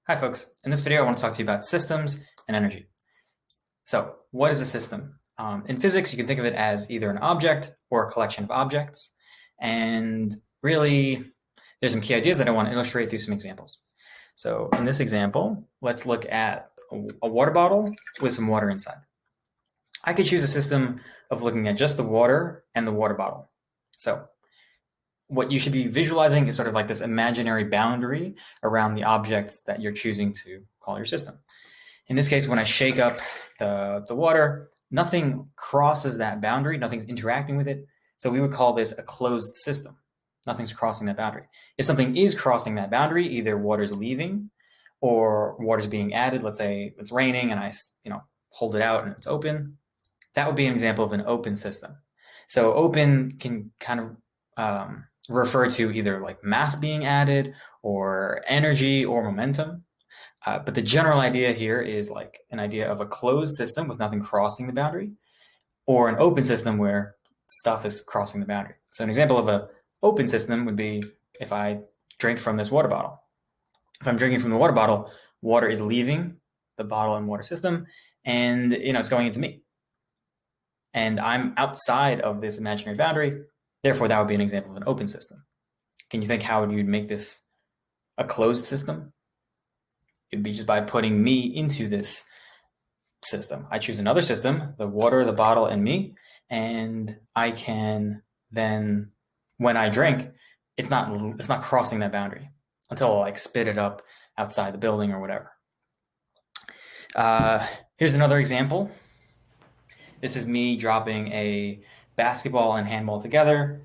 Hi folks, in this video I want to talk to you about systems and energy. So what is a system? In physics you can think of it as either an object or a collection of objects, and really there's some key ideas that I want to illustrate through some examples. So in this example, let's look at a water bottle with some water inside. I could choose a system of looking at just the water and the water bottle. So what you should be visualizing is sort of like this imaginary boundary around the objects that you're choosing to call your system. In this case, when I shake up the water, nothing crosses that boundary, nothing's interacting with it. So we would call this a closed system. Nothing's crossing that boundary. If something is crossing that boundary, either water's leaving or water's being added, let's say it's raining and I hold it out and it's open, that would be an example of an open system. So open can kind of refer to either like mass being added or energy or momentum. But the general idea here is like an idea of a closed system with nothing crossing the boundary, or an open system where stuff is crossing the boundary. So an example of an open system would be if I drink from this water bottle. If I'm drinking from the water bottle, water is leaving the bottle and water system, and it's going into me. And I'm outside of this imaginary boundary. Therefore, that would be an example of an open system. Can you think how you'd make this a closed system? It'd be just by putting me into this system. I choose another system, the water, the bottle, and me, and I can then, when I drink, it's not crossing that boundary until I like spit it up outside the building or whatever. Here's another example. This is me dropping a basketball and handball together.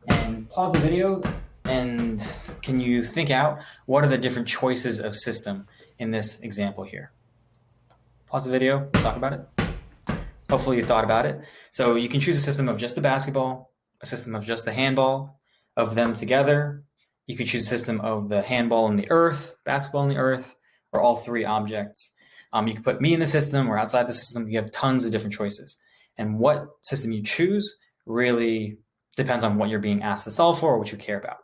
And pause the video, and can you think out what are the different choices of system in this example here? Pause the video, talk about it. Hopefully you thought about it. So you can choose a system of just the basketball, a system of just the handball, of them together. You can choose a system of the handball and the earth, basketball and the earth, or all three objects. You can put me in the system or outside the system. You have tons of different choices. And what system you choose really depends on what you're being asked to solve for or what you care about.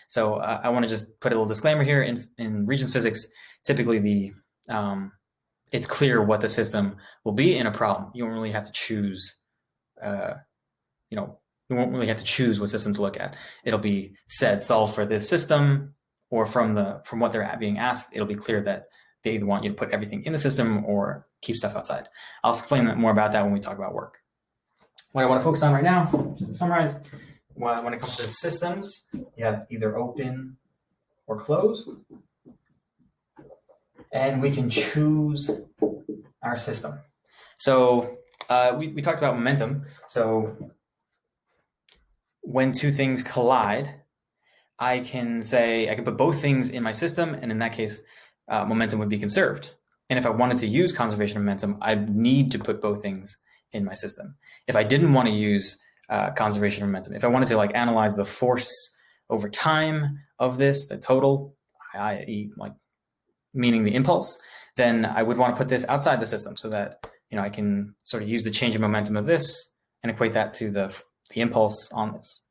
So I want to just put a little disclaimer here. In Regents physics, typically it's clear what the system will be in a problem. You don't really have to choose, you won't really have to choose what system to look at. It'll be said solve for this system, or from what they're being asked, it'll be clear that they either want you to put everything in the system or keep stuff outside. I'll explain more about that when we talk about work. What I want to focus on right now, just to summarize, when it comes to systems, you have either open or closed, and we can choose our system. So we talked about momentum. So when two things collide, I can put both things in my system, and in that case, momentum would be conserved. And if I wanted to use conservation of momentum, I'd need to put both things in my system. If I didn't want to use conservation of momentum, if I wanted to like analyze the force over time of this, the total, i.e. like meaning the impulse, then I would want to put this outside the system so that I can sort of use the change in momentum of this and equate that to the impulse on this.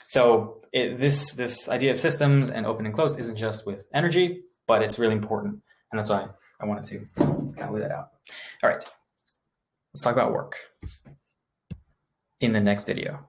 So this idea of systems and open and closed isn't just with energy, but it's really important, and that's why I wanted to kind of lay that out. All right, let's talk about work in the next video.